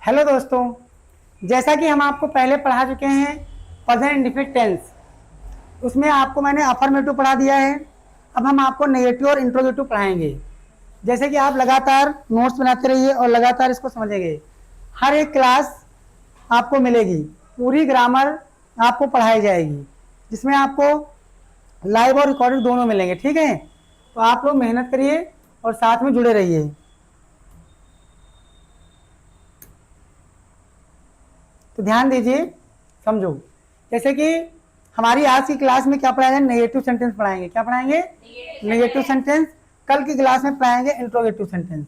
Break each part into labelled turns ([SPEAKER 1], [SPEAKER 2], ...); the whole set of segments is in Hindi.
[SPEAKER 1] हेलो दोस्तों, जैसा कि हम आपको पहले पढ़ा चुके हैं प्रेजेंट इंडेफिनिट टेंस, उसमें आपको मैंने अफर्मेटिव पढ़ा दिया है। अब हम आपको नेगेटिव और इंट्रोगेटिव पढ़ाएंगे। जैसे कि आप लगातार नोट्स बनाते रहिए और लगातार इसको समझेंगे। हर एक क्लास आपको मिलेगी, पूरी ग्रामर आपको पढ़ाई जाएगी, जिसमें आपको लाइव और रिकॉर्डेड दोनों मिलेंगे। ठीक है, तो आप लोग मेहनत करिए और साथ में जुड़े रहिए। तो ध्यान दीजिए, समझो। जैसे कि हमारी आज की क्लास में क्या पढ़ाएंगे? नेगेटिव सेंटेंस पढ़ाएंगे। क्या पढ़ाएंगे? Negative sentence. कल की क्लास में पढ़ाएंगे इंट्रोगेटिव सेंटेंस।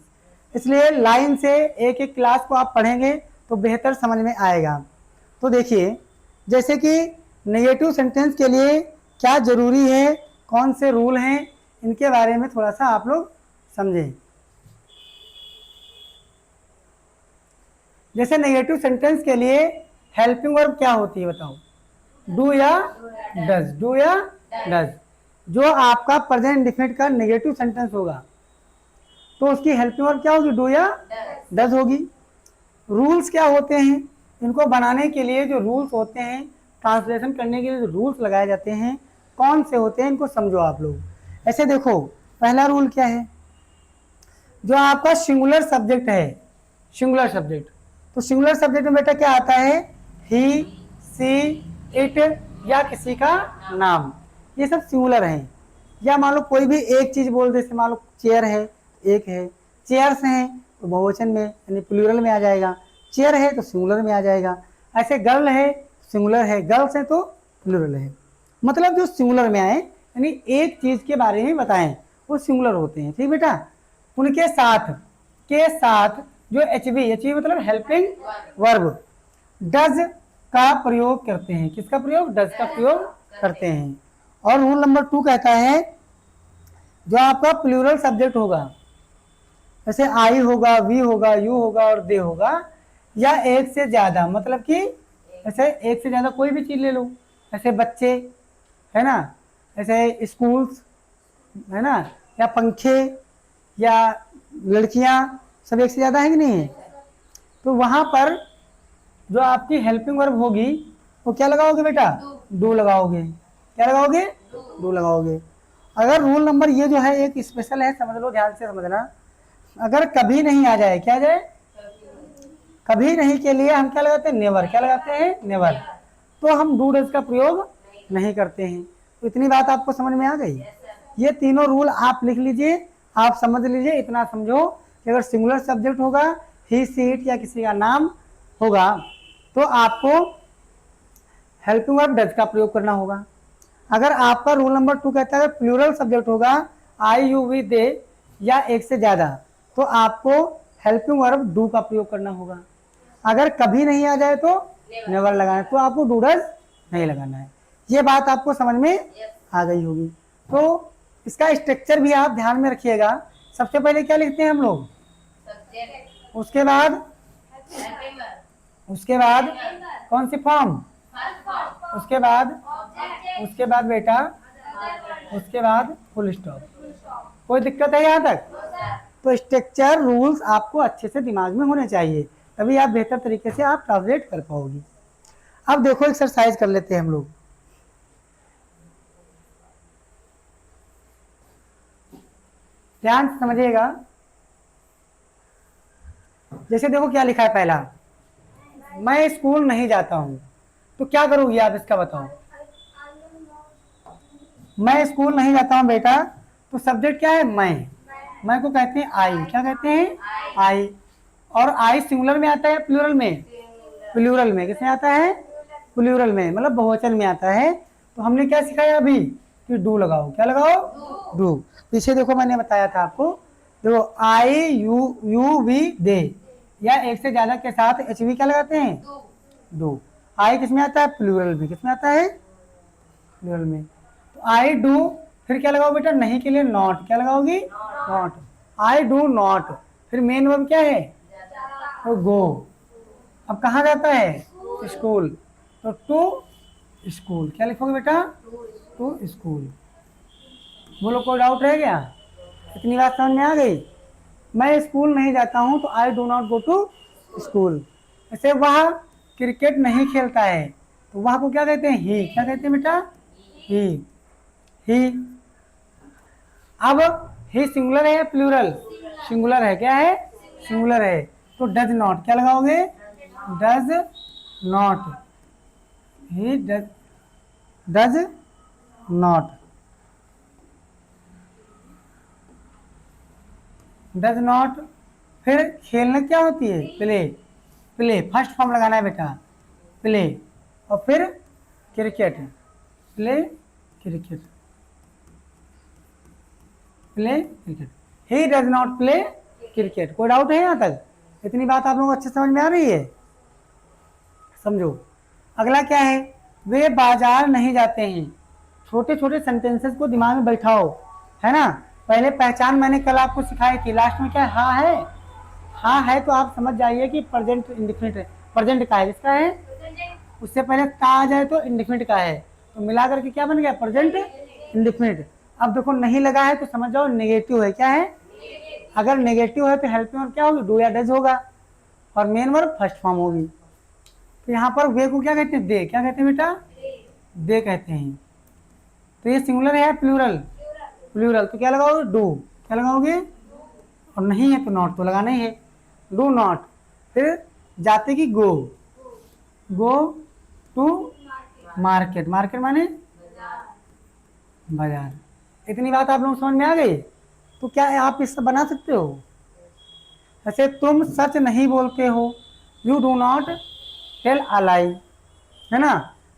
[SPEAKER 1] इसलिए लाइन से एक एक क्लास को आप पढ़ेंगे तो बेहतर समझ में आएगा। तो देखिए, जैसे कि नेगेटिव सेंटेंस के लिए क्या जरूरी है, कौन से रूल हैं, इनके बारे में थोड़ा सा आप लोग समझें। जैसे नेगेटिव सेंटेंस के लिए हेल्पिंग वर्ब क्या होती है बताओ? डू या डज? डू या डज? जो आपका प्रेजेंट इंडेफिनिट का नेगेटिव सेंटेंस होगा तो उसकी हेल्पिंग वर्ब क्या होगी? डू या डज होगी। रूल्स क्या होते हैं? इनको बनाने के लिए जो रूल्स होते हैं, ट्रांसलेशन करने के लिए जो रूल्स लगाए जाते हैं, कौन से होते हैं, इनको समझो आप लोग। ऐसे देखो, पहला रूल क्या है? जो आपका सिंगुलर सब्जेक्ट है, सिंगुलर सब्जेक्ट, तो सिंगुलर सब्जेक्ट में बेटा क्या आता है? ही, सी, इट या किसी का नाम, ये सब सिंगुलर हैं। या मान लो कोई भी एक चीज बोल दे, जैसे मान लो चेयर है, एक है। चेयर्स हैं तो बहुवचन में यानी प्लूरल में आ जाएगा। चेयर है तो सिंगुलर में आ जाएगा। ऐसे गर्ल है सिंगुलर है, गर्ल्स है तो प्लूरल है। मतलब जो सिंगुलर में आए यानी एक चीज के बारे में बताएं, वो सिंगुलर होते हैं। ठीक बेटा, उनके साथ के साथ जो एच वी मतलब हेल्पिंग वर्ब डज का प्रयोग करते हैं। किसका प्रयोग? डज का प्रयोग करते हैं। और रूल नंबर 2 कहता है जो आपका प्लूरल सब्जेक्ट होगा, जैसे आई होगा, वी होगा, यू होगा और दे होगा, या एक से ज्यादा, मतलब कि ऐसे एक से ज्यादा कोई भी चीज ले लो, ऐसे बच्चे है ना, ऐसे स्कूल्स है ना, या पंखे या लड़कियां, सब एक से ज्यादा है कि नहीं है? तो वहां पर जो आपकी हेल्पिंग वर्ब होगी वो क्या लगाओगे बेटा? डू लगाओगे। क्या लगाओगे? डू लगाओगे। अगर रूल नंबर ये जो है एक स्पेशल है, समझ लो, ध्यान से समझना। अगर कभी नहीं आ जाए, क्या जाए? कभी नहीं के लिए हम क्या लगाते हैं? नेवर। क्या लगाते हैं? नेवर। तो हम डू डज का प्रयोग नहीं करते हैं। तो इतनी बात आपको समझ में आ गई? ये तीनों रूल आप लिख लीजिए, आप समझ लीजिए। इतना समझो कि अगर सिंगुलर सब्जेक्ट होगा, ही, सी, इट या किसी का नाम होगा, तो आपको हेल्पिंग वर्ब डज का प्रयोग करना होगा। अगर आपका रूल नंबर 2 कहता है प्लूरल सब्जेक्ट होगा, आई, यू, वी, दे या एक से ज्यादा, तो आपको हेल्पिंग वर्ब डू का प्रयोग करना होगा। अगर कभी नहीं आ जाए तो नेवर लगाना है, तो आपको डू डज नहीं लगाना है। ये बात आपको समझ में आ गई होगी। तो इसका स्ट्रक्चर भी आप ध्यान में रखिएगा। सबसे पहले क्या लिखते हैं हम लोग? उसके बाद कौन सी फॉर्म? उसके बाद बेटा, उसके बाद फुल स्टॉप। कोई दिक्कत है यहाँ तक? तो स्ट्रक्चर रूल्स आपको अच्छे से दिमाग में होने चाहिए, तभी आप बेहतर तरीके से आप ट्रांसलेट कर पाओगे। अब देखो, एक्सरसाइज कर लेते हैं हम लोग। ध्यान से समझिएगा। जैसे देखो क्या लिखा है पहला, मैं स्कूल नहीं जाता हूँ, तो क्या करोगी आप इसका बताओ? मैं स्कूल नहीं जाता हूँ बेटा, तो सब्जेक्ट क्या है? मैं को कहते हैं आई। क्या कहते हैं? आई। और आई सिंगुलर में आता है प्लूरल में? प्लूरल में। किसमें आता है? प्लूरल में, मतलब बहुवचन में आता है। तो हमने क्या सिखाया अभी कि डू लगाओ। क्या लगाओ? डू। पीछे देखो मैंने बताया था आपको, देखो आई, यू, वी, दे या एक से ज्यादा के साथ एच वी क्या लगाते हैं? डू। आई किसमें आता है? प्लूरल में। किसमें आता है? प्लूरल में। तो आई डू, फिर क्या लगाओ बेटा? नहीं के लिए नॉट। क्या लगाओगी? नॉट। I do not. फिर मेन वर्ब क्या है? तो गो। अब कहाँ जाता है? स्कूल। तो टू स्कूल। क्या लिखोगे बेटा? To school. बोलो, कोई डाउट रह गया? इतनी बात समझ में आ गई? मैं स्कूल नहीं जाता हूँ तो I do not go to school. जैसे वह क्रिकेट नहीं खेलता है, तो वह को क्या कहते हैं? ही। क्या कहते हैं बेटा? ही। ही। अब ही सिंगुलर है या प्लूरल? सिंगुलर है। क्या है? सिंगुलर है। तो डज नॉट क्या लगाओगे? Does not. He does not. Does not. फिर खेलना क्या होती है? प्ले। प्ले फर्स्ट फॉर्म लगाना है बेटा, प्ले। और फिर cricket, play cricket, play cricket. He does not play cricket. कोई डाउट है यहाँ तक? इतनी बात आप लोगों को अच्छे समझ में आ रही है? समझो। अगला क्या है? वे बाजार नहीं जाते हैं। छोटे छोटे सेंटेंसेस को दिमाग में बैठाओ, है ना। पहले पहचान मैंने कल आपको सिखाई थी, लास्ट में क्या है? हाँ है। हाँ है तो आप समझ जाइए कि प्रेजेंट इंडिफिनिट है। प्रेजेंट का है, किसका है? उससे पहले ता आ जाए तो इंडिफिनिट का है, तो मिला करके क्या बन गया? Present indefinite. अब देखो नहीं लगा है तो समझ जाओ नेगेटिव है। क्या है? अगर नेगेटिव है तो हेल्पिंग वर्ब क्या होगी? डू या डज होगा, और मेन वर्ब फर्स्ट फॉर्म होगी। तो यहाँ पर वे को क्या कहते हैं? दे। क्या कहते हैं बेटा? दे कहते हैं। तो ये सिंगुलर है प्लूरल? प्लूरल। तो क्या लगाओगे? डू। क्या लगाओगे? और नहीं है तो नॉट तो लगाना ही है। Do not. फिर जाते की go. Go to market. Market माने बाजार। इतनी बात आप लोग समझ में आ गई? तो क्या आप इससे बना सकते हो? जैसे तुम सच नहीं बोलते हो, you do not tell a lie, है ना।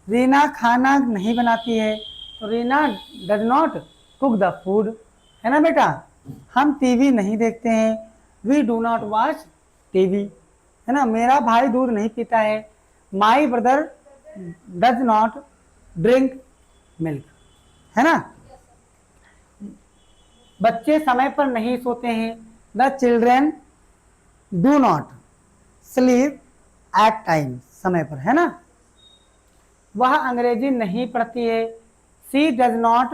[SPEAKER 1] रीना खाना नहीं बनाती है, तो Reena does not cook the food, है ना बेटा। हम टीवी नहीं देखते हैं, we do not watch TV, है ना। मेरा भाई दूध नहीं पीता है, my brother does not drink milk, है ना। बच्चे समय पर नहीं सोते हैं, the children do not sleep at time, समय पर, है ना। वह अंग्रेजी नहीं पढ़ती है, she does not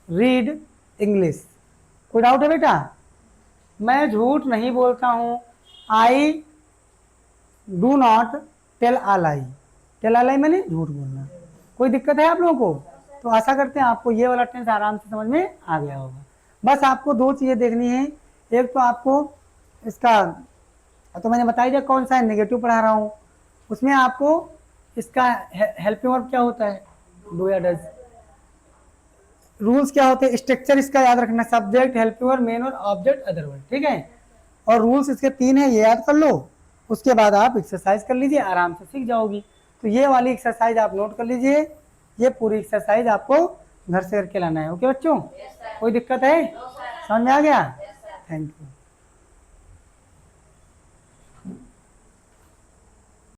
[SPEAKER 1] read English. कोई डाउट है बेटा? मैं झूठ नहीं बोलता हूँ, I do not tell a lie. Tell a lie मैंने झूठ बोलना। कोई दिक्कत है आप लोगों को? तो आशा करते हैं आपको ये वाला टेंस आराम से समझ में आ गया होगा। बस आपको दो चीज़ें देखनी है। एक तो आपको इसका, तो मैंने बताया जाए कौन सा है, नेगेटिव पढ़ा रहा हूँ, उसमें आपको इसका हेल्पिंग वर्ब क्या होता है? डू या डज। रूल्स क्या होते हैं? स्ट्रक्चर इसका याद रखना, subject, helping verb, main verb, object, other verb, ठीक है। और रूल्स इसके 3 है, ये याद कर लो। उसके बाद आप एक्सरसाइज कर लीजिए, आराम से सीख जाओगी। तो ये वाली एक्सरसाइज आप नोट कर लीजिए, ये पूरी एक्सरसाइज आपको घर से करके लाना है। ओके बच्चों? कोई दिक्कत है? समझ में आ गया? Thank you.